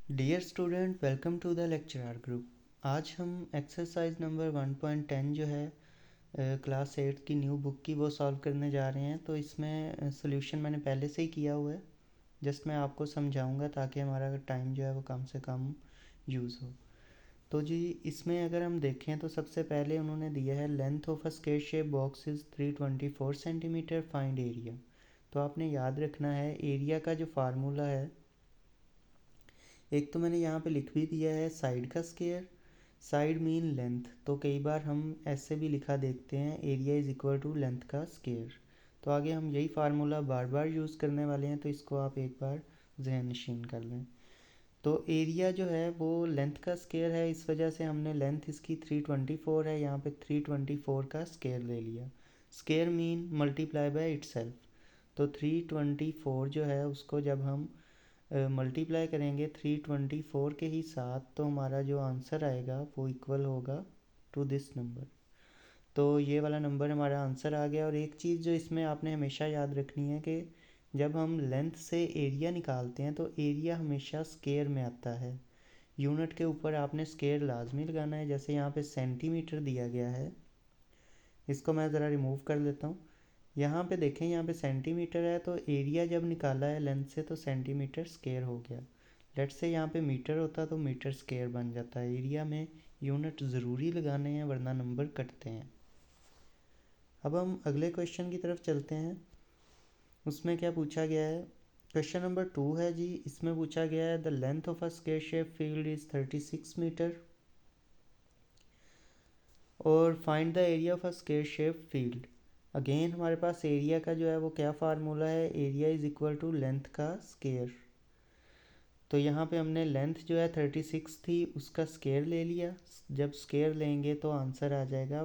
Dear student, welcome to the lecture our group. आज हम exercise number 1.10 जो है क्लास 8 की न्यू बुक की वो सॉल्व करने जा रहे हैं। तो इसमें सोल्यूशन मैंने पहले से ही किया हुआ है, जस्ट मैं आपको समझाऊंगा ताकि हमारा टाइम जो है वो कम से कम यूज़ हो। तो जी, इसमें अगर हम देखें तो सबसे पहले उन्होंने दिया है length of a square shape box is 324 centimetre, find area. तो आपने याद रखना है एरिया का जो फार्मूला है, एक तो मैंने यहाँ पे लिख भी दिया है साइड का स्क्वायर, साइड मीन लेंथ। तो कई बार हम ऐसे भी लिखा देखते हैं area is equal to length का स्क्वायर। तो आगे हम यही फार्मूला बार बार यूज़ करने वाले हैं, तो इसको आप एक बार जहन नशीन कर लें। तो एरिया जो है वो लेंथ का स्क्वायर है, इस वजह से हमने लेंथ इसकी 324 है, यहाँ पे 324 का स्क्वायर ले लिया। Square mean multiply by itself. तो 324 जो है उसको जब हम मल्टीप्लाई करेंगे 324 के ही साथ, तो हमारा जो आंसर आएगा वो इक्वल होगा टू दिस नंबर। तो ये वाला नंबर हमारा आंसर आ गया। और एक चीज़ जो इसमें आपने हमेशा याद रखनी है कि जब हम लेंथ से एरिया निकालते हैं तो एरिया हमेशा स्क्वायर में आता है। यूनिट के ऊपर आपने स्क्वायर लाजमी लगाना है। जैसे यहाँ पे सेंटीमीटर दिया गया है, इसको मैं ज़रा रिमूव कर लेता हूँ। यहाँ पे देखें, यहाँ पे सेंटीमीटर है, तो एरिया जब निकाला है लेंथ से तो सेंटीमीटर स्क्वायर हो गया। लेट से यहाँ पे मीटर होता तो मीटर स्क्वायर बन जाता है। एरिया में यूनिट ज़रूरी लगाने हैं वरना नंबर कटते हैं। अब हम अगले क्वेश्चन की तरफ चलते हैं। उसमें क्या पूछा गया है, क्वेश्चन नंबर 2 है जी। इसमें पूछा गया है the length of a square shape field is 36 metre और find the area of a square shape field. Again हमारे पास एरिया का जो है वो क्या फार्मूला है, area is equal to length का स्क्वायर। तो यहाँ पे हमने लेंथ जो है 36 थी, उसका स्क्वायर ले लिया। जब स्क्वायर लेंगे तो आंसर आ जाएगा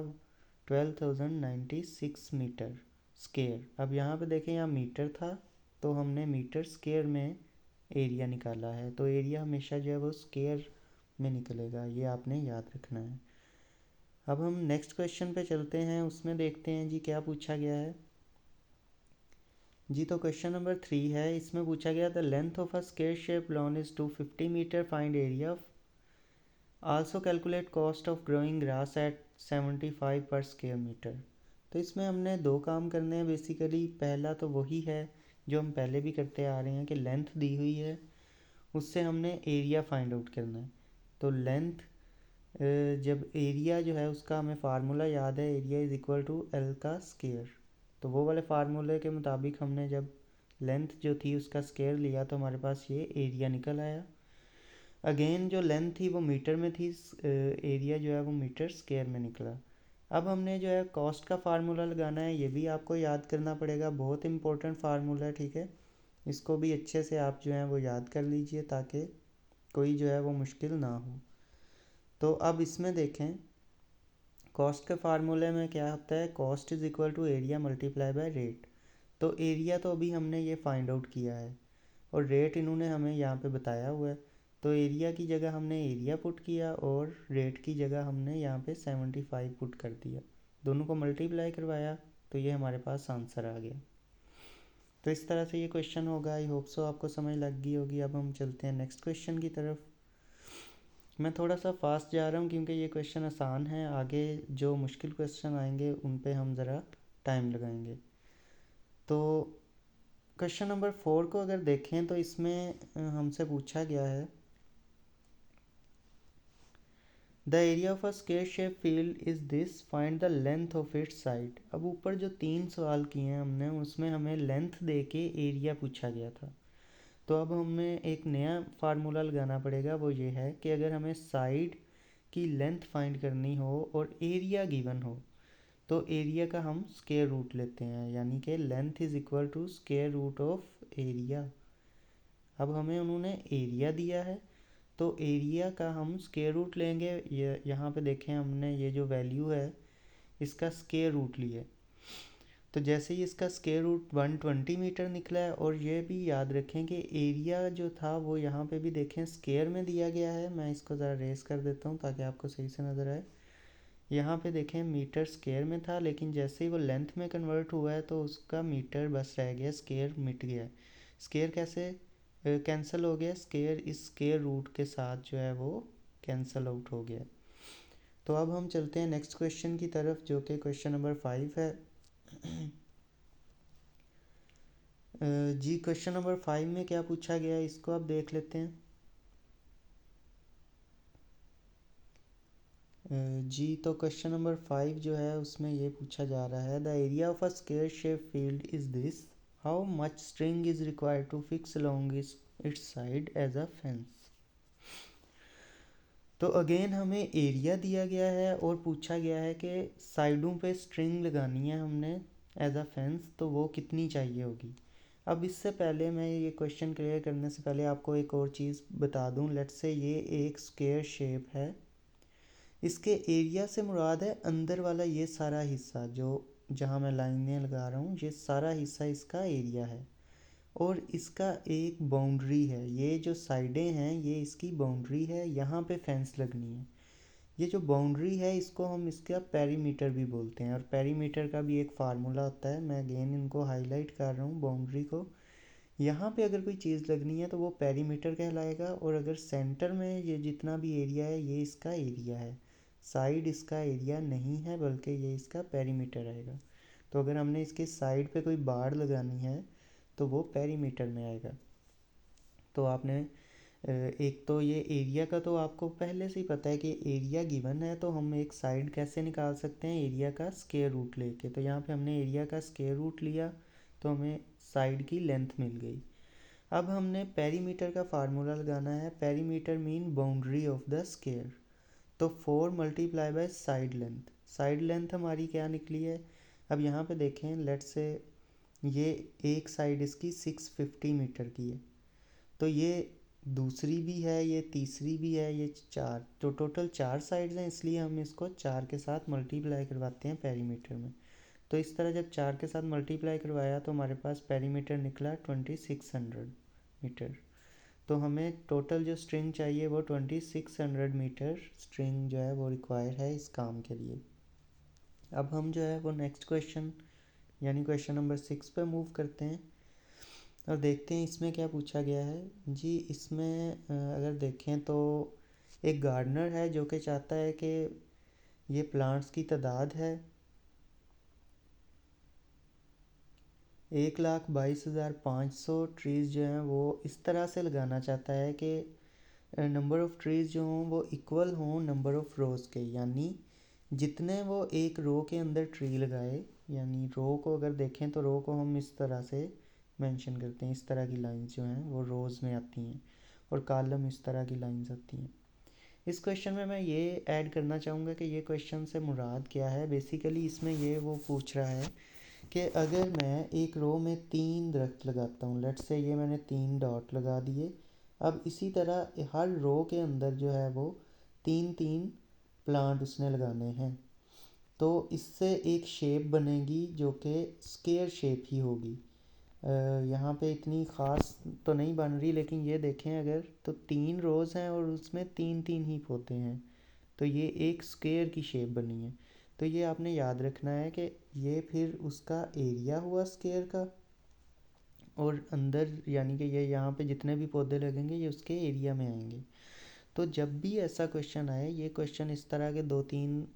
12,096 मीटर स्क्वायर। अब यहाँ पे देखें, यहाँ मीटर था तो हमने मीटर स्क्वायर में एरिया निकाला है। तो एरिया हमेशा जो है वो स्क्वायर में निकलेगा, ये आपने याद रखना है। अब हम नेक्स्ट क्वेश्चन पे चलते हैं। उसमें देखते हैं जी क्या पूछा गया है जी। तो क्वेश्चन नंबर 3 है। इसमें पूछा गया the length of a square shape lawn is 250 metre, find area of, also calculate cost of growing grass at 75 per square metre. तो इसमें हमने दो काम करने हैं बेसिकली। पहला तो वही है जो हम पहले भी करते आ रहे हैं कि लेंथ दी हुई है, उससे हमने एरिया फाइंड आउट करना है। तो लेंथ, जब एरिया जो है उसका हमें फार्मूला याद है, area is equal to L का स्क्वायर। तो वो वाले फार्मूले के मुताबिक हमने जब लेंथ जो थी उसका स्क्वायर लिया तो हमारे पास ये एरिया निकल आया। अगेन जो लेंथ थी वो मीटर में थी, एरिया जो है वो मीटर स्क्वायर में निकला। अब हमने जो है कॉस्ट का फार्मूला लगाना है, ये भी आपको याद करना पड़ेगा, बहुत इंपॉर्टेंट फार्मूला है, ठीक है। इसको भी अच्छे से आप जो है वो याद कर लीजिए ताकि कोई जो है वो मुश्किल ना हो। तो अब इसमें देखें, कॉस्ट के फार्मूले में क्या होता है, cost is equal to area multiply by rate. तो एरिया तो अभी हमने ये फाइंड आउट किया है और रेट इन्होंने हमें यहाँ पे बताया हुआ है। तो एरिया की जगह हमने एरिया पुट किया और रेट की जगह हमने यहाँ पे 75 पुट कर दिया, दोनों को मल्टीप्लाई करवाया, तो ये हमारे पास आंसर आ गया। तो इस तरह से ये क्वेश्चन होगा। आई होप सो आपको समझ लग गई होगी। अब हम चलते हैं नेक्स्ट क्वेश्चन की तरफ। मैं थोड़ा सा फास्ट जा रहा हूँ क्योंकि ये क्वेश्चन आसान है, आगे जो मुश्किल क्वेश्चन आएंगे उन पे हम ज़रा टाइम लगाएंगे। तो क्वेश्चन नंबर 4 को अगर देखें तो इसमें हमसे पूछा गया है the area of a square shape field is this, find the length of its side. अब ऊपर जो 3 सवाल किए हैं हमने, उसमें हमें लेंथ दे के एरिया पूछा गया था। तो अब हमें एक नया फार्मूला लगाना पड़ेगा, वो ये है कि अगर हमें साइड की लेंथ फाइंड करनी हो और एरिया गिवन हो तो एरिया का हम स्क्वायर रूट लेते हैं, यानी कि length is equal to square root of area. अब हमें उन्होंने एरिया दिया है तो एरिया का हम स्क्वायर रूट लेंगे। ये यहाँ पे देखें, हमने ये जो वैल्यू है इसका स्क्वायर रूट लिया, तो जैसे ही इसका स्क्वायर रूट 120 मीटर निकला है। और ये भी याद रखें कि एरिया जो था वो यहाँ पे भी देखें स्क्वायर में दिया गया है। मैं इसको ज़रा रेस कर देता हूँ ताकि आपको सही से नज़र आए। यहाँ पे देखें मीटर स्क्वायर में था, लेकिन जैसे ही वो लेंथ में कन्वर्ट हुआ है तो उसका मीटर बस रह गया, स्क्वायर मिट गया। स्क्वायर कैसे कैंसिल हो गया, स्केयर इस स्केयर रूट के साथ जो है वो कैंसिल आउट हो गया। तो अब हम चलते हैं नेक्स्ट क्वेश्चन की तरफ, जो कि क्वेश्चन नंबर 5 है। जी क्वेश्चन नंबर 5 में क्या पूछा गया है इसको आप देख लेते हैं। जी तो क्वेश्चन नंबर 5 जो है उसमें ये पूछा जा रहा है, the area of a square shape field is this, how much string is required to fix along its side as a fence. तो अगेन हमें एरिया दिया गया है और पूछा गया है कि साइडों पे स्ट्रिंग लगानी है हमने एज अ फेंस, तो वो कितनी चाहिए होगी। अब इससे पहले मैं ये क्वेश्चन क्लियर करने से पहले आपको एक और चीज़ बता दूं। लेट्स से ये एक स्क्वायर शेप है, इसके एरिया से मुराद है अंदर वाला ये सारा हिस्सा, जो जहाँ मैं लाइनें लगा रहा हूँ, ये सारा हिस्सा इसका एरिया है। और इसका एक बाउंड्री है, ये जो साइडें हैं ये इसकी बाउंड्री है, यहाँ पे फेंस लगनी है। ये जो बाउंड्री है इसको हम इसका पेरीमीटर भी बोलते हैं, और पेरीमीटर का भी एक फार्मूला होता है। मैं अगेन इनको हाईलाइट कर रहा हूँ बाउंड्री को। यहाँ पे अगर कोई चीज़ लगनी है तो वो पेरीमीटर कहलाएगा, और अगर सेंटर में ये जितना भी एरिया है ये इसका एरिया है। साइड इसका एरिया नहीं है बल्कि ये इसका पेरीमीटर आएगा। तो अगर हमने इसके साइड पे कोई बाड़ लगानी है तो वो पेरीमीटर में आएगा। तो आपने एक तो ये एरिया का तो आपको पहले से ही पता है कि एरिया गिवन है, तो हम एक साइड कैसे निकाल सकते हैं, एरिया का स्क्वायर रूट लेके। तो यहाँ पे हमने एरिया का स्क्वायर रूट लिया तो हमें साइड की लेंथ मिल गई। अब हमने पेरीमीटर का फार्मूला लगाना है। Perimeter mean boundary of the square. तो 4 multiply by side length. Side length हमारी क्या निकली है, अब यहाँ पे देखें, लेट्स से ये एक साइड इसकी 650 मीटर की है, तो ये दूसरी भी है, ये तीसरी भी है, ये 4, तो टोटल 4 साइड्स हैं, इसलिए हम इसको 4 के साथ मल्टीप्लाई करवाते हैं पेरीमीटर में। तो इस तरह जब 4 के साथ मल्टीप्लाई करवाया तो हमारे पास पेरीमीटर निकला 2600 मीटर। तो हमें टोटल जो स्ट्रिंग चाहिए वो 2600 मीटर स्ट्रिंग जो है वो रिक्वायर है इस काम के लिए। अब हम जो है वो नेक्स्ट क्वेश्चन यानी क्वेश्चन नंबर 6 पे मूव करते हैं और देखते हैं इसमें क्या पूछा गया है। जी इसमें अगर देखें तो एक गार्डनर है जो कि चाहता है कि ये प्लांट्स की तादाद है 1,22,500 ट्रीज़ जो हैं वो इस तरह से लगाना चाहता है कि नंबर ऑफ़ ट्रीज़ जो हों वो इक्वल हों नंबर ऑफ़ रोज़ के, यानी जितने वो एक रो के अंदर ट्री लगाए, यानी रो को अगर देखें तो रो को हम इस तरह से मेंशन करते हैं, इस तरह की लाइंस जो हैं वो रोज़ में आती हैं, और कॉलम इस तरह की लाइंस आती हैं। इस क्वेश्चन में मैं ये ऐड करना चाहूँगा कि ये क्वेश्चन से मुराद क्या है। बेसिकली इसमें ये वो पूछ रहा है कि अगर मैं एक रो में 3 दरख्त लगाता हूँ, लेट्स से ये मैंने 3 डॉट लगा दिए, अब इसी तरह हर रो के अंदर जो है वो 3-3 प्लांट उसने लगाने हैं, तो इससे एक शेप बनेगी जो कि स्क्वायर शेप ही होगी। यहाँ पे इतनी ख़ास तो नहीं बन रही, लेकिन ये देखें अगर, तो 3 रोज़ हैं और उसमें 3-3 ही पौधे हैं, तो ये एक स्क्वायर की शेप बनी है। तो ये आपने याद रखना है कि ये फिर उसका एरिया हुआ स्क्वायर का, और अंदर यानी कि ये यहाँ पे जितने भी पौधे लगेंगे ये उसके एरिया में आएंगे। तो जब भी ऐसा क्वेश्चन आए, ये क्वेश्चन इस तरह के 2-3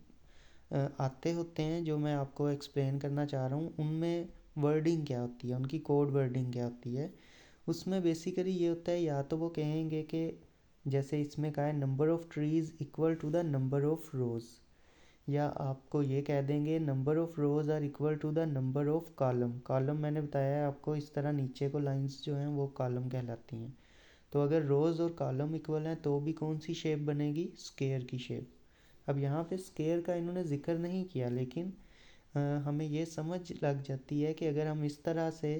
आते होते हैं जो मैं आपको एक्सप्लेन करना चाह रहा हूँ। उनमें वर्डिंग क्या होती है, उनकी कोड वर्डिंग क्या होती है, उसमें बेसिकली ये होता है, या तो वो कहेंगे कि जैसे इसमें कहा है number of trees equal to the number of rows, या आपको ये कह देंगे number of rows are equal to the number of column. Column मैंने बताया है आपको, इस तरह नीचे को लाइंस जो हैं वो कॉलम कहलाती हैं। तो अगर रोज़ और कॉलम इक्वल हैं तो भी कौन सी शेप बनेगी, स्क्वायर की शेप। अब यहाँ पे स्क्वायर का इन्होंने ज़िक्र नहीं किया, लेकिन हमें ये समझ लग जाती है कि अगर हम इस तरह से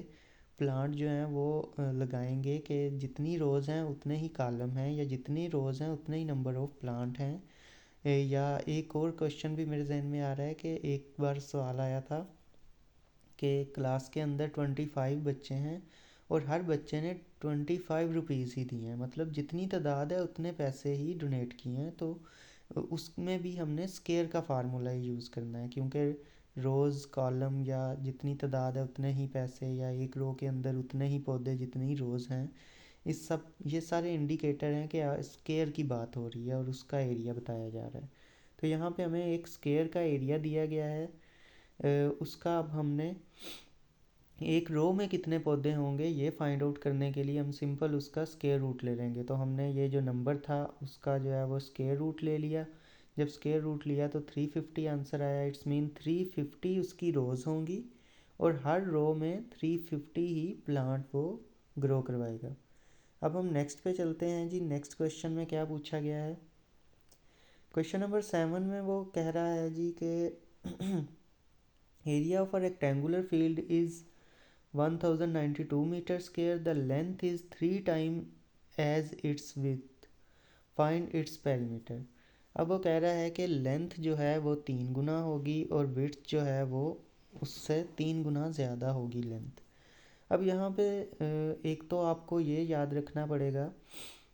प्लांट जो हैं वो लगाएंगे कि जितनी रोज़ हैं उतने ही कॉलम हैं, या जितनी रोज़ हैं उतने ही नंबर ऑफ़ प्लांट हैं। या एक और क्वेश्चन भी मेरे जहन में आ रहा है कि एक बार सवाल आया था कि क्लास के अंदर 25 बच्चे हैं और हर बच्चे ने 25 रुपीज़ ही दिए हैं, मतलब जितनी तादाद है उतने पैसे ही डोनेट किए हैं। तो उसमें भी हमने स्क्वायर का फार्मूला ही यूज़ करना है, क्योंकि रोज़ कॉलम या जितनी तादाद है उतने ही पैसे, या एक रो के अंदर उतने ही पौधे जितनी रोज़ हैं, ये सारे इंडिकेटर हैं कि स्क्वायर की बात हो रही है और उसका एरिया बताया जा रहा है। तो यहाँ पे हमें एक स्क्वायर का एरिया दिया गया है। उसका अब हमने एक रो में कितने पौधे होंगे ये फाइंड आउट करने के लिए हम सिंपल उसका स्क्वायर रूट ले लेंगे। तो हमने ये जो नंबर था उसका जो है वो स्क्वायर रूट ले लिया। जब स्क्वायर रूट लिया तो 350 आंसर आया। इट्स मीन 350 उसकी रोज़ होंगी और हर रो में 350 ही प्लांट वो ग्रो करवाएगा। अब हम नेक्स्ट पे चलते हैं जी। नेक्स्ट क्वेश्चन में क्या पूछा गया है? क्वेश्चन नंबर 7 में वो कह रहा है जी कि area of a rectangular field is 1092 metre square, the length is 3 time as its width, find its perimeter. अब वो कह रहा है कि लेंथ जो है वो 3 गुना होगी और विड्थ जो है वो उससे 3 गुना ज़्यादा होगी लेंथ। अब यहाँ पे एक तो आपको ये याद रखना पड़ेगा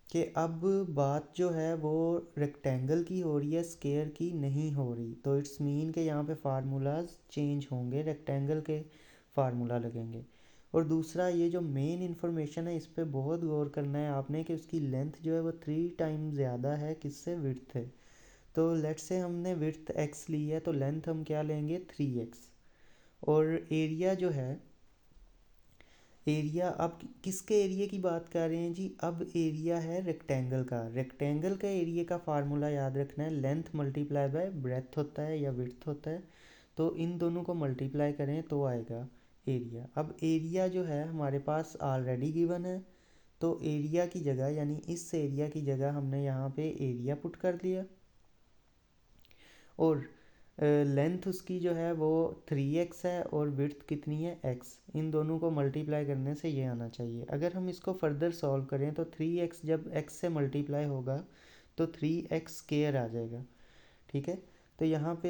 कि अब बात जो है वो रेक्टेंगल की हो रही है, स्क्वायर की नहीं हो रही। तो इट्स मीन कि यहाँ पे फार्मूलाज चेंज होंगे, रेक्टेंगल के फार्मूला लगेंगे। और दूसरा ये जो मेन इन्फॉर्मेशन है इस पर बहुत गौर करना है आपने कि उसकी लेंथ जो है वो 3 टाइम ज़्यादा है किससे, विड्थ है। तो लेट्स से हमने विड्थ x ली है तो लेंथ हम क्या लेंगे 3x। और एरिया जो है, एरिया अब किसके एरिया की बात कर रहे हैं जी? अब एरिया है रेक्टेंगल का। रेक्टेंगल का एरिया का फार्मूला याद रखना है, लेंथ मल्टीप्लाई बाय ब्रेथ होता है या विड्थ होता है। तो इन दोनों को मल्टीप्लाई करें तो आएगा एरिया। अब एरिया जो है हमारे पास ऑलरेडी गिवन है तो एरिया की जगह यानी इस एरिया की जगह हमने यहाँ पे एरिया पुट कर दिया और लेंथ उसकी जो है वो 3x है और विड्थ कितनी है x। इन दोनों को मल्टीप्लाई करने से ये आना चाहिए। अगर हम इसको फर्दर सॉल्व करें तो 3x जब x से मल्टीप्लाई होगा तो 3x स्क्वायर आ जाएगा। ठीक है, तो यहाँ पे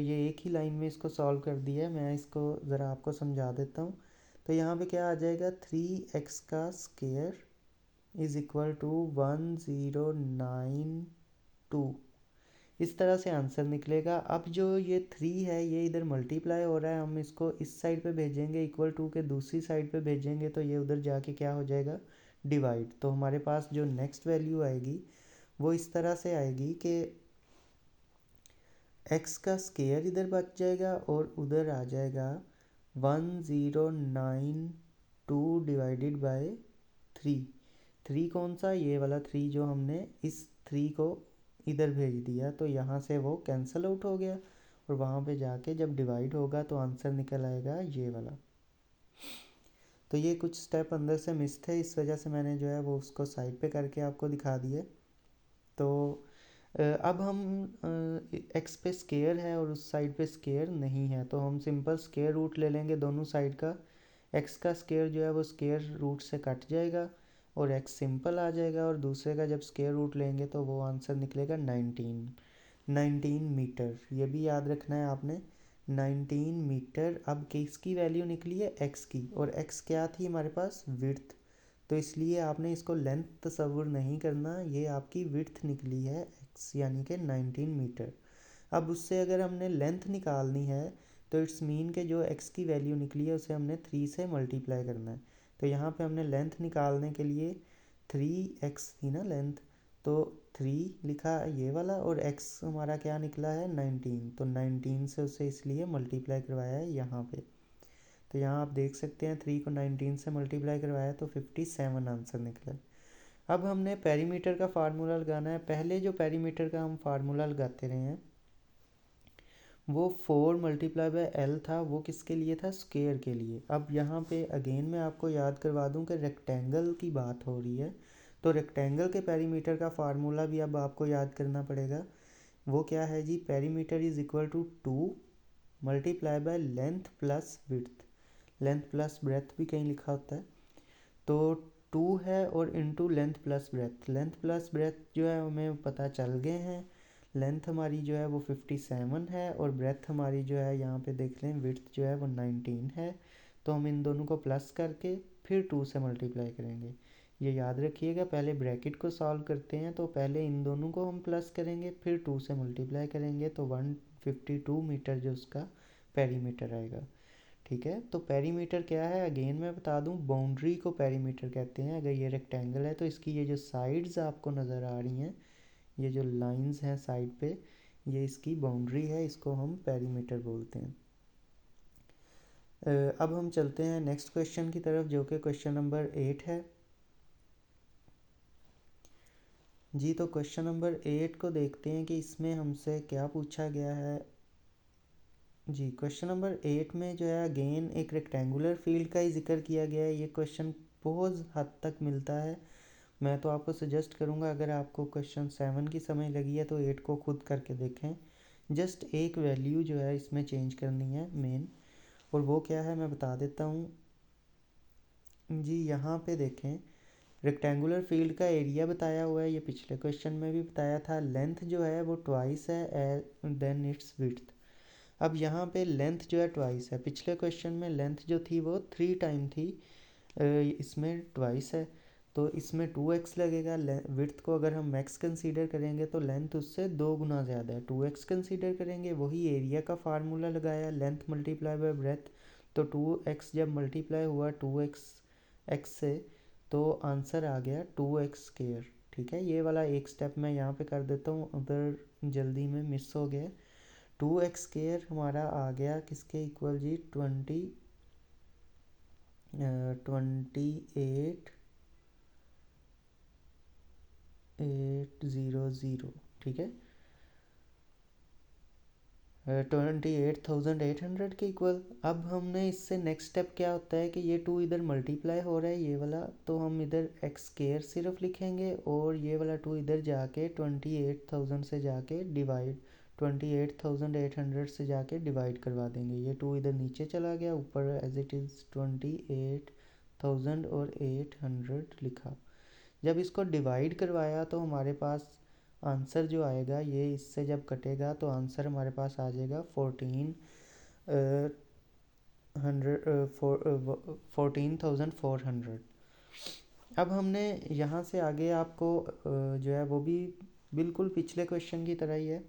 ये एक ही लाइन में इसको सॉल्व कर दिया है। मैं इसको ज़रा आपको समझा देता हूँ। तो यहाँ पे क्या आ जाएगा, 3x का स्क्वायर इज़ इक्वल टू 1092। इस तरह से आंसर निकलेगा। अब जो ये 3 है ये इधर मल्टीप्लाई हो रहा है, हम इसको इस साइड पे भेजेंगे, इक्वल टू के दूसरी साइड पे भेजेंगे तो ये उधर जाके क्या हो जाएगा, डिवाइड। तो हमारे पास जो नेक्स्ट वैल्यू आएगी वो इस तरह से आएगी कि x का स्क्वायर इधर बच जाएगा और उधर आ जाएगा 1092 डिवाइडेड बाय 3। 3 कौन सा, ये वाला 3 जो हमने इस 3 को इधर भेज दिया तो यहाँ से वो कैंसिल आउट हो गया और वहाँ पे जाके जब डिवाइड होगा तो आंसर निकल आएगा ये वाला। तो ये कुछ स्टेप अंदर से मिस थे, इस वजह से मैंने जो है वो उसको साइड पे करके आपको दिखा दिए। तो अब हम एक्स पे स्क्वायर है और उस साइड पे स्क्वायर नहीं है तो हम सिंपल स्क्वायर रूट ले लेंगे दोनों साइड का। एक्स का स्क्वायर जो है वो स्क्वायर रूट से कट जाएगा और एक्स सिंपल आ जाएगा और दूसरे का जब स्क्वायर रूट लेंगे तो वो आंसर निकलेगा 19 मीटर। ये भी याद रखना है आपने, 19 मीटर। अब किसकी वैल्यू निकली है, एक्स की, और एक्स क्या थी हमारे पास, विड्थ। तो इसलिए आपने इसको लेंथ तस्वुर नहीं करना, ये आपकी विड्थ निकली है एक्स यानी कि 19 मीटर। अब उससे अगर हमने लेंथ निकालनी है तो इट्स मीन के जो एक्स की वैल्यू निकली है उसे हमने 3 से मल्टीप्लाई करना है। तो यहाँ पे हमने लेंथ निकालने के लिए 3x थी ना लेंथ, तो 3 लिखा ये वाला और x हमारा क्या निकला है 19, तो 19 से उसे इसलिए मल्टीप्लाई करवाया है यहाँ पे। तो यहाँ आप देख सकते हैं 3 को 19 से मल्टीप्लाई करवाया तो 57 आंसर निकला। अब हमने पेरीमीटर का फार्मूला लगाना है। पहले जो पेरीमीटर का हम फार्मूला लगाते रहे हैं वो 4 मल्टीप्लाई बाय एल था, वो किसके लिए था, स्क्वायर के लिए। अब यहाँ पे अगेन मैं आपको याद करवा दूँ कि रेक्टेंगल की बात हो रही है तो रेक्टेंगल के पेरीमीटर का फार्मूला भी अब आपको याद करना पड़ेगा। वो क्या है जी, perimeter is equal to 2 multiply by length plus width. Length plus breadth भी कहीं लिखा होता है तो 2 है और into length plus breadth. Length plus breadth जो है हमें पता चल गए हैं। लेंथ हमारी जो है वो 57 है और ब्रेथ हमारी जो है यहाँ पे देख लें विड्थ जो है वो 19 है। तो हम इन दोनों को प्लस करके फिर 2 से मल्टीप्लाई करेंगे। ये याद रखिएगा, पहले ब्रैकेट को सॉल्व करते हैं तो पहले इन दोनों को हम प्लस करेंगे फिर 2 से मल्टीप्लाई करेंगे तो 152 मीटर जो उसका पेरीमीटर आएगा। ठीक है। तो पेरीमीटर क्या है, अगेन मैं बता दूं, बाउंड्री को पेरीमीटर कहते हैं। अगर ये रेक्टेंगल है तो इसकी ये जो साइड्स आपको नज़र आ रही हैं, ये जो लाइंस हैं साइड पे, ये इसकी बाउंड्री है, इसको हम पेरीमीटर बोलते हैं। अब हम चलते हैं नेक्स्ट क्वेश्चन की तरफ, जो कि क्वेश्चन नंबर 8 है जी। तो क्वेश्चन नंबर 8 को देखते हैं कि इसमें हमसे क्या पूछा गया है जी। क्वेश्चन नंबर 8 में जो है अगेन एक रेक्टेंगुलर फील्ड का ही जिक्र किया गया है। ये क्वेश्चन बहुत हद तक मिलता है। मैं तो आपको सजेस्ट करूँगा, अगर आपको क्वेश्चन 7 की समझ लगी है तो 8 को खुद करके देखें। जस्ट एक वैल्यू जो है इसमें चेंज करनी है मेन, और वो क्या है मैं बता देता हूँ जी। यहाँ पे देखें, रेक्टेंगुलर फील्ड का एरिया बताया हुआ है, ये पिछले क्वेश्चन में भी बताया था। लेंथ जो है वो ट्वाइस है देन इट्स विड्थ। अब यहाँ पे लेंथ जो है ट्वाइस है, पिछले क्वेश्चन में लेंथ जो थी वो 3 टाइम थी, इसमें ट्वाइस है, तो इसमें 2x लगेगा। विड्थ को अगर हम मैक्स कंसीडर करेंगे तो लेंथ उससे 2 गुना ज़्यादा है, 2x कंसीडर करेंगे। वही एरिया का फार्मूला लगाया, लेंथ मल्टीप्लाई बाय ब्रेथ, तो 2x जब मल्टीप्लाई हुआ 2x x से, तो आंसर आ गया 2x स्क्वायर। ठीक है, ये वाला एक स्टेप मैं यहाँ पे कर देता हूँ, उधर जल्दी में मिस हो गया। 2x स्क्वायर हमारा आ गया किसके इक्वल जी, 28,800, ठीक है, 28,800 के इक्वल। अब हमने इससे नेक्स्ट स्टेप क्या होता है कि ये 2 इधर मल्टीप्लाई हो रहा है ये वाला, तो हम इधर x स्क्वायर सिर्फ लिखेंगे, और ये वाला 2 इधर जाके 28,000 से जाके डिवाइड, 28,800 से जाके डिवाइड करवा देंगे। ये 2 इधर नीचे चला गया, ऊपर एज इट इज़ 28,800 लिखा। जब इसको डिवाइड करवाया तो हमारे पास आंसर जो आएगा, ये इससे जब कटेगा तो आंसर हमारे पास आ जाएगा 14,400। अब हमने यहाँ से आगे आपको जो है वो भी बिल्कुल पिछले क्वेश्चन की तरह ही है।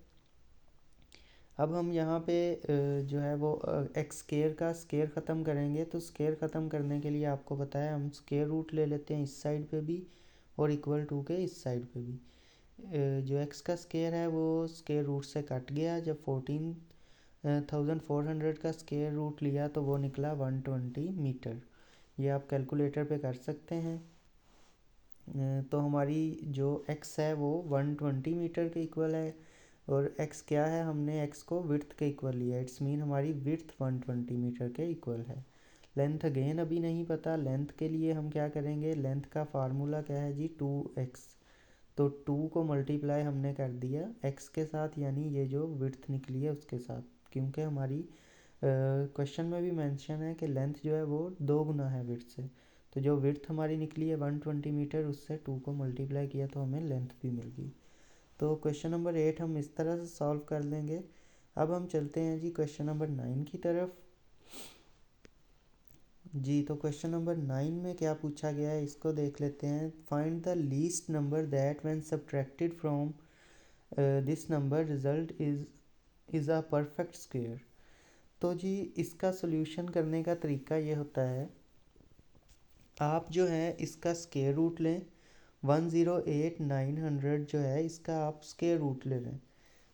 अब हम यहाँ पे जो है वो एक्स स्क्वायर का स्क्वायर ख़त्म करेंगे, तो स्क्वायर ख़त्म करने के लिए आपको पता है हम स्क्वायर रूट ले लेते हैं इस साइड पे भी, और इक्वल टू के इस साइड पे भी। जो x का स्क्वायर है वो स्क्वायर रूट से कट गया, जब 14,400 का स्क्वायर रूट लिया तो वो निकला 120 मीटर। ये आप कैलकुलेटर पे कर सकते हैं। तो हमारी जो x है वो 120 मीटर के इक्वल है, और x क्या है, हमने x को विड्थ के इक्वल लिया, इट्स मीन हमारी विड्थ 120 मीटर के इक्वल है। लेंथ अगेन अभी नहीं पता, लेंथ के लिए हम क्या करेंगे, लेंथ का फार्मूला क्या है जी, 2x, तो 2 को मल्टीप्लाई हमने कर दिया x के साथ, यानी ये जो विड्थ निकली है उसके साथ, क्योंकि हमारी क्वेश्चन में भी मेंशन है कि लेंथ जो है वो 2 गुना है विड्थ से, तो जो विड्थ हमारी निकली है 120 मीटर, उससे 2 को मल्टीप्लाई किया तो हमें लेंथ भी मिल गई। तो क्वेश्चन नंबर 8 हम इस तरह से सॉल्व कर लेंगे। अब हम चलते हैं जी क्वेश्चन नंबर 9 की तरफ जी। तो क्वेश्चन नंबर 9 में क्या पूछा गया है इसको देख लेते हैं। Find the least number that when subtracted from this number result is a perfect square. तो जी इसका सॉल्यूशन करने का तरीका ये होता है, आप जो है इसका स्क्वायर रूट लें, 108,900 जो है इसका आप स्क्वायर रूट ले लें।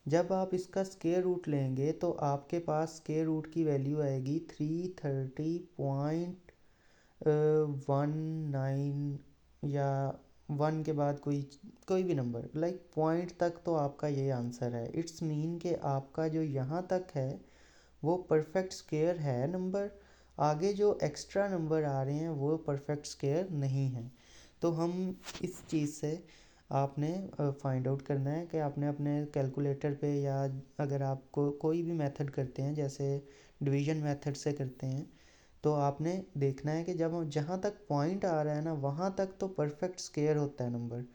जब आप इसका स्क्वायर रूट लेंगे तो आपके पास स्क्वायर रूट की वैल्यू आएगी 330.19, या 1 के बाद कोई भी नंबर, लाइक पॉइंट तक तो आपका ये आंसर है। इट्स मीन कि आपका जो यहाँ तक है वो परफेक्ट स्क्वायर है नंबर, आगे जो एक्स्ट्रा नंबर आ रहे हैं वो परफेक्ट स्क्वायर नहीं है। तो हम इस चीज़ से आपने फाइंड आउट करना है कि आपने अपने कैलकुलेटर पे, या अगर आपको कोई भी मेथड करते हैं जैसे डिवीजन मेथड से करते हैं, तो आपने देखना है कि जब जहाँ तक पॉइंट आ रहा है ना वहाँ तक तो परफेक्ट स्क्वायर होता है नंबर,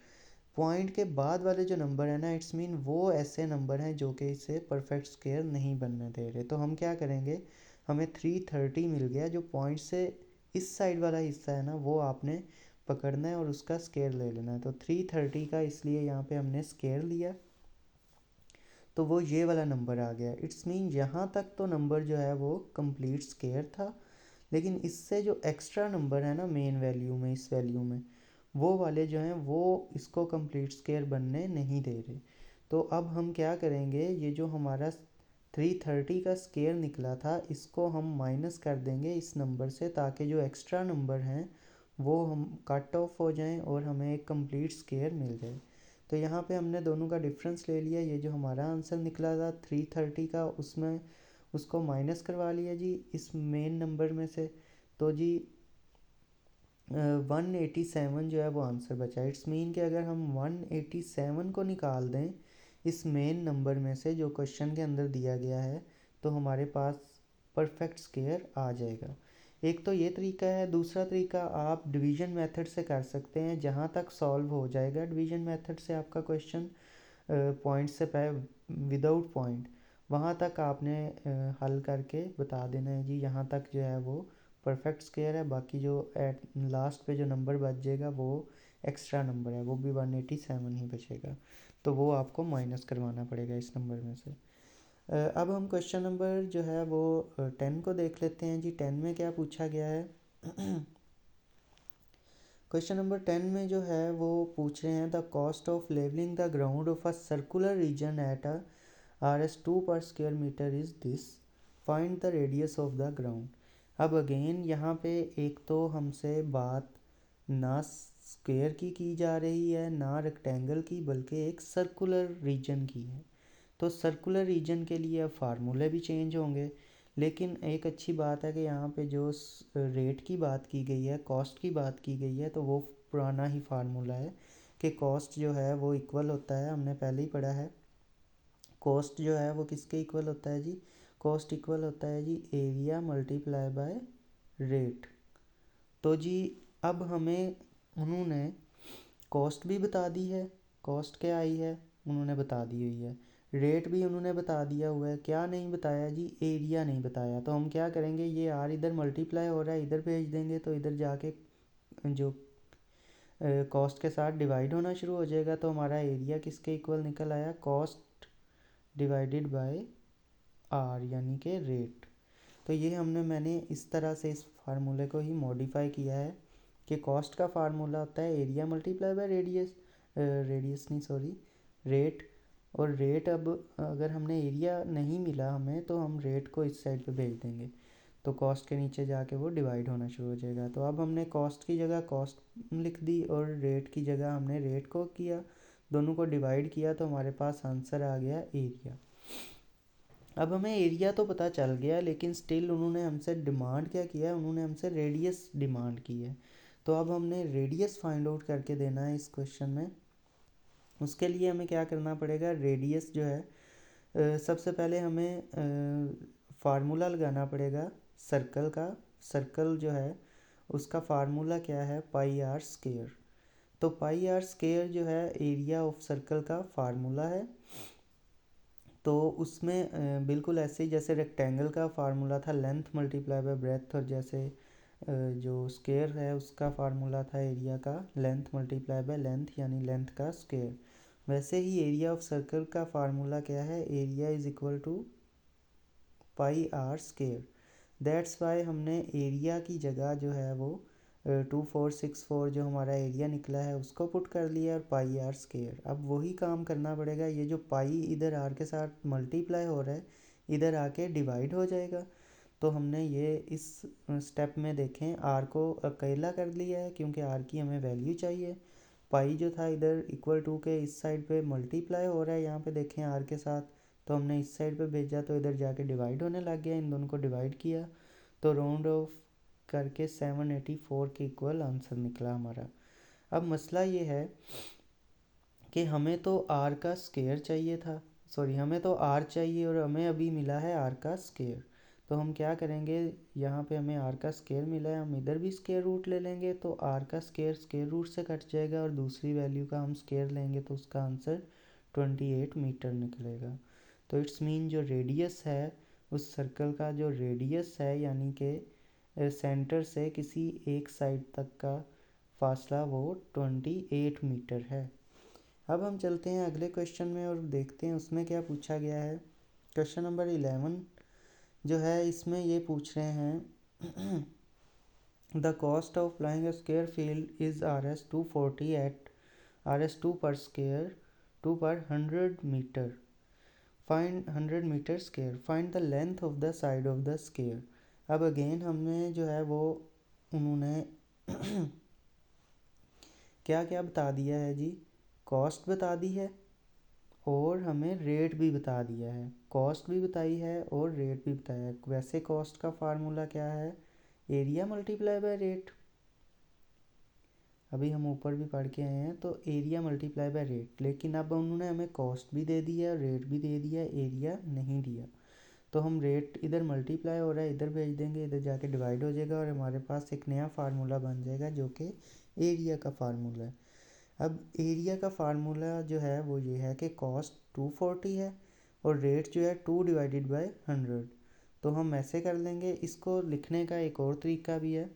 पॉइंट के बाद वाले जो नंबर है ना, इट्स मीन वो ऐसे नंबर हैं जो कि इसे परफेक्ट स्क्वायर नहीं बनने दे रहे। तो हम क्या करेंगे, हमें 330 मिल गया, जो पॉइंट से इस साइड वाला हिस्सा है ना वो आपने पकड़ना है और उसका स्क्वायर ले लेना है। तो 330 का इसलिए यहाँ पे हमने स्क्वायर लिया, तो वो ये वाला नंबर आ गया। इट्स मीन यहाँ तक तो नंबर जो है वो कंप्लीट स्क्वायर था, लेकिन इससे जो एक्स्ट्रा नंबर है ना मेन वैल्यू में, इस वैल्यू में, वो वाले जो हैं वो इसको कंप्लीट स्क्वायर बनने नहीं दे रहे। तो अब हम क्या करेंगे, ये जो हमारा 330 का स्क्वायर निकला था इसको हम माइनस कर देंगे इस नंबर से, ताकि जो एक्स्ट्रा नंबर हैं वो हम कट ऑफ हो जाएं और हमें एक कंप्लीट स्क्वायर मिल जाए। तो यहाँ पे हमने दोनों का डिफरेंस ले लिया। ये जो हमारा आंसर निकला था 330 का, उसमें उसको माइनस करवा लिया जी इस मेन नंबर में से। तो जी 187 जो है वो आंसर बचा। इट्स मीन कि अगर हम 187 को निकाल दें इस मेन नंबर में से जो क्वेश्चन के अंदर दिया गया है, तो हमारे पास परफेक्ट स्क्वायर आ जाएगा। एक तो ये तरीका है। दूसरा तरीका आप डिवीजन मेथड से कर सकते हैं। जहाँ तक सॉल्व हो जाएगा डिवीजन मेथड से आपका क्वेश्चन पॉइंट से विदाउट पॉइंट, वहाँ तक आपने हल करके बता देना है जी यहाँ तक जो है वो परफेक्ट स्क्वायर है। बाकी जो एट लास्ट पे जो नंबर बच जाएगा वो एक्स्ट्रा नंबर है, वो भी 187 ही बचेगा। तो वो आपको माइनस करवाना पड़ेगा इस नंबर में से। अब हम क्वेश्चन नंबर जो है वो 10 को देख लेते हैं जी। 10 में क्या पूछा गया है। क्वेश्चन नंबर 10 में जो है वो पूछ रहे हैं the cost of levelling the ground of a circular region at a RS2 per square metre is this, find the radius of the ground. अब अगेन यहाँ पे एक तो हमसे बात ना स्क्वायर की जा रही है, ना रेक्टेंगल की, बल्कि एक सर्कुलर रीजन की है। तो सर्कुलर रीजन के लिए अब फार्मूले भी चेंज होंगे। लेकिन एक अच्छी बात है कि यहाँ पे जो रेट की बात की गई है, कॉस्ट की बात की गई है, तो वो पुराना ही फार्मूला है कि कॉस्ट जो है वो इक्वल होता है, हमने पहले ही पढ़ा है। कॉस्ट जो है वो किसके इक्वल होता है जी, कॉस्ट इक्वल होता है जी एरिया मल्टीप्लाई बाय रेट। तो जी अब हमें उन्होंने कॉस्ट भी बता दी है, कॉस्ट क्या आई है उन्होंने बता दी हुई है, रेट भी उन्होंने बता दिया हुआ है। क्या नहीं बताया जी, एरिया नहीं बताया। तो हम क्या करेंगे, ये आर इधर मल्टीप्लाई हो रहा है, इधर भेज देंगे, तो इधर जाके जो कॉस्ट के साथ डिवाइड होना शुरू हो जाएगा। तो हमारा एरिया किसके इक्वल निकल आया, कॉस्ट डिवाइडेड बाय आर, यानी कि रेट। तो ये मैंने इस तरह से इस फार्मूले को ही मॉडिफाई किया है कि कॉस्ट का फार्मूला होता है area multiply by radius, radius नहीं सॉरी, रेट। और रेट अब अगर हमने एरिया नहीं मिला हमें, तो हम रेट को इस साइड पे भेज देंगे, तो कॉस्ट के नीचे जाके वो डिवाइड होना शुरू हो जाएगा। तो अब हमने कॉस्ट की जगह कॉस्ट लिख दी और रेट की जगह हमने रेट को किया, दोनों को डिवाइड किया, तो हमारे पास आंसर आ गया एरिया। अब हमें एरिया तो पता चल गया, लेकिन स्टिल उन्होंने हमसे डिमांड क्या किया है, उन्होंने हमसे रेडियस डिमांड की है। तो अब हमने रेडियस फाइंड आउट करके देना है इस क्वेश्चन में। उसके लिए हमें क्या करना पड़ेगा, रेडियस जो है सबसे पहले हमें फार्मूला लगाना पड़ेगा सर्कल का। सर्कल जो है उसका फार्मूला क्या है, पाई आर स्क्वायर। तो पाई आर स्क्वायर जो है एरिया ऑफ सर्कल का फार्मूला है। तो उसमें बिल्कुल ऐसे ही जैसे रेक्टेंगल का फार्मूला था लेंथ मल्टीप्लाई बाय ब्रेथ, और जैसे जो स्क्वायर है उसका फार्मूला था एरिया का लेंथ मल्टीप्लाई बाय लेंथ, यानी लेंथ का स्क्वायर, वैसे ही एरिया ऑफ सर्कल का फार्मूला क्या है, area is equal to pi r square. That's why हमने एरिया की जगह जो है वो 2464 जो हमारा एरिया निकला है उसको पुट कर लिया और पाई आर स्क्वायर। अब वही काम करना पड़ेगा, ये जो पाई इधर आर के साथ मल्टीप्लाई हो रहा है इधर आके डिवाइड हो जाएगा। तो हमने ये इस स्टेप में देखें आर को अकेला कर लिया है, क्योंकि आर की हमें वैल्यू चाहिए। पाई जो था इधर इक्वल टू के इस साइड पे मल्टीप्लाई हो रहा है, यहाँ पे देखें आर के साथ, तो हमने इस साइड पे भेजा तो इधर जाके डिवाइड होने लग गया, इन दोनों को डिवाइड किया तो राउंड ऑफ करके 784 के इक्वल आंसर निकला हमारा। अब मसला ये है कि हमें तो आर का स्क्वायर चाहिए था, सॉरी हमें तो आर चाहिए और हमें अभी मिला है आर का स्क्वायर। तो हम क्या करेंगे, यहाँ पे हमें आर का स्क्वायर मिला है, हम इधर भी स्क्वायर रूट ले लेंगे, तो आर का स्क्वायर स्क्वायर रूट से कट जाएगा और दूसरी वैल्यू का हम स्क्वायर लेंगे तो उसका आंसर 28 मीटर निकलेगा। तो इट्स मीन जो रेडियस है उस सर्कल का, जो रेडियस है यानी कि सेंटर से किसी एक साइड तक का फासला वो 28 मीटर है। अब हम चलते हैं अगले क्वेश्चन में और देखते हैं उसमें क्या पूछा गया है। क्वेश्चन नंबर 11 जो है इसमें ये पूछ रहे हैं the cost of applying a square field is Rs 240 at Rs 2 per square 2 per 100 meter. Find 100 meter square. Find the length of the side of the square. अब अगेन हमने जो है वो उन्होंने क्या क्या बता दिया है जी, कॉस्ट बता दी है और हमें रेट भी बता दिया है। कॉस्ट भी बताई है और रेट भी बताया है। वैसे कॉस्ट का फार्मूला क्या है, एरिया मल्टीप्लाई बाय रेट। अभी हम ऊपर भी पढ़ के आए हैं, तो एरिया मल्टीप्लाई बाय रेट। लेकिन अब उन्होंने हमें कॉस्ट भी दे दी है, रेट भी दे दिया, एरिया नहीं दिया। तो हम रेट इधर मल्टीप्लाई हो रहा है इधर भेज देंगे, इधर जाके डिवाइड हो जाएगा और हमारे पास एक नया फार्मूला बन जाएगा जो कि एरिया का फार्मूला है। अब एरिया का फार्मूला जो है वो ये है कि कॉस्ट 240 है और रेट जो है 2 डिवाइडेड बाय 100। तो हम ऐसे कर लेंगे, इसको लिखने का एक और तरीका भी है।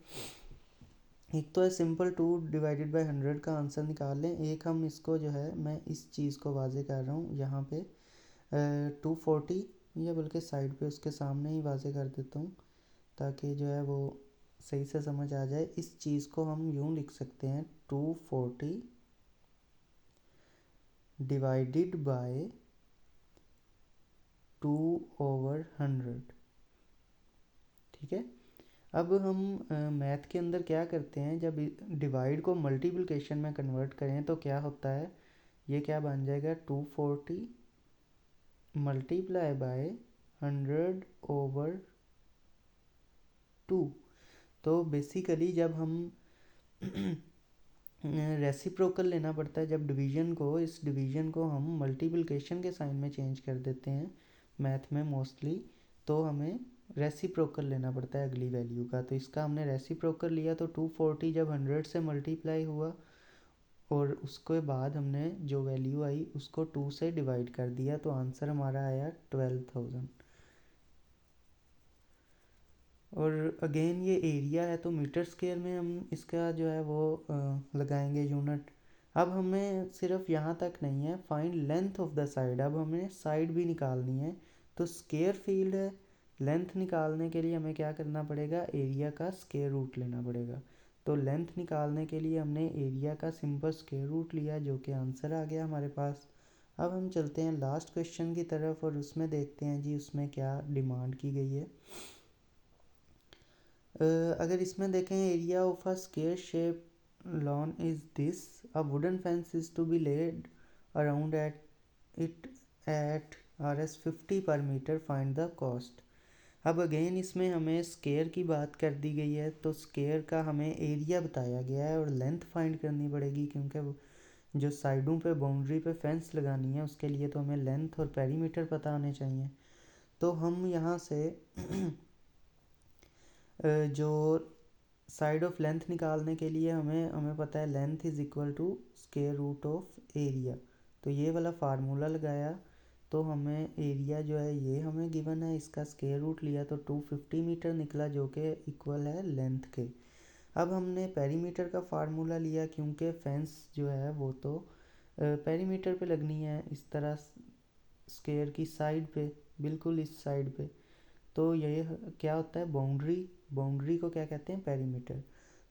एक तो है सिंपल 2 डिवाइडेड बाय 100 का आंसर निकाल लें, एक हम इसको जो है मैं इस चीज़ को वाजे कर रहा हूँ यहाँ पे 240 या बल्कि साइड पे उसके सामने ही वाजे कर देता हूँ ताकि जो है वो सही से समझ आ जाए। इस चीज़ को हम यूँ लिख सकते हैं 240 डिवाइडेड बाय 2/100। ठीक है। अब हम मैथ के अंदर क्या करते हैं, जब डिवाइड को मल्टीप्लिकेशन में कन्वर्ट करें तो क्या होता है, ये क्या बन जाएगा 240 मल्टीप्लाई बाय 100/2। तो बेसिकली जब हम रेसिप्रोकल लेना पड़ता है, जब डिवीज़न को, इस डिवीज़न को हम मल्टीप्लिकेशन के साइन में चेंज कर देते हैं मैथ में मोस्टली, तो हमें रेसिप्रोकल लेना पड़ता है अगली वैल्यू का। तो इसका हमने रेसिप्रोकल लिया, तो 240 जब 100 से मल्टीप्लाई हुआ और उसके बाद हमने जो वैल्यू आई उसको 2 से डिवाइड कर दिया, तो आंसर हमारा आया 12,000। और अगेन ये एरिया है तो मीटर स्क्वायर में हम इसका जो है वो लगाएंगे यूनिट। अब हमें सिर्फ यहाँ तक नहीं है, find length of the side, अब हमें साइड भी निकालनी है। तो स्क्वायर फील्ड है, लेंथ निकालने के लिए हमें क्या करना पड़ेगा, एरिया का स्क्वायर रूट लेना पड़ेगा। तो लेंथ निकालने के लिए हमने एरिया का सिंपल स्क्वायर रूट लिया जो कि आंसर आ गया हमारे पास। अब हम चलते हैं लास्ट क्वेश्चन की तरफ और उसमें देखते हैं जी उसमें क्या डिमांड की गई है। अगर इसमें देखें, area of a square shape lawn is this, a wooden fence is to be laid around at it at Rs 50 per metre, find the cost. अब अगेन इसमें हमें स्क्वायर की बात कर दी गई है, तो स्क्वायर का हमें एरिया बताया गया है और लेंथ फाइंड करनी पड़ेगी, क्योंकि जो साइडों पे बाउंड्री पे फेंस लगानी है उसके लिए तो हमें लेंथ और पेरीमीटर पता होने चाहिए। तो हम यहाँ से जो साइड ऑफ लेंथ निकालने के लिए हमें पता है length is equal to square root of area. तो ये वाला फार्मूला लगाया तो हमें एरिया जो है ये हमें गिवन है, इसका स्क्वायर रूट लिया तो 250 मीटर निकला जो कि इक्वल है लेंथ के। अब हमने पेरीमीटर का फार्मूला लिया क्योंकि फेंस जो है वो तो पेरीमीटर पे लगनी है, इस तरह स्क्वायर की साइड पे, बिल्कुल इस साइड पे। तो ये क्या होता है, बाउंड्री को क्या कहते हैं, पेरीमीटर।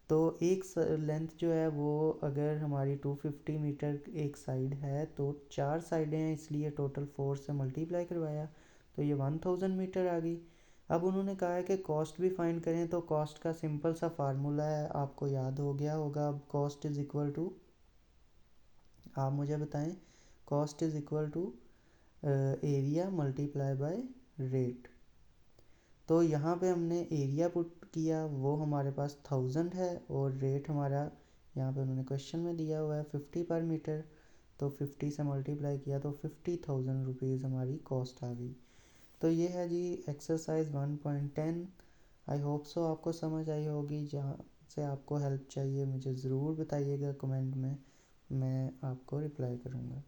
तो एक लेंथ जो है वो अगर हमारी 250 मीटर एक साइड है तो 4 साइडें हैं, इसलिए टोटल 4 से मल्टीप्लाई करवाया तो ये 1000 मीटर आ गई। अब उन्होंने कहा है कि कॉस्ट भी फाइंड करें, तो कॉस्ट का सिंपल सा फार्मूला है, आपको याद हो गया होगा। अब कॉस्ट इज़ इक्वल टू, आप मुझे बताएं, cost is equal to area multiply by rate. तो यहाँ पे हमने एरिया पुट किया, वो हमारे पास 1000 है और रेट हमारा यहाँ पे उन्होंने क्वेश्चन में दिया हुआ है 50 पर मीटर। तो 50 से मल्टीप्लाई किया तो 50,000 रुपीज़ हमारी कॉस्ट आ गई। तो ये है जी एक्सरसाइज 1.10। आई होप सो आपको समझ आई होगी। जहाँ से आपको हेल्प चाहिए मुझे ज़रूर बताइएगा कमेंट में, मैं आपको रिप्लाई करूँगा।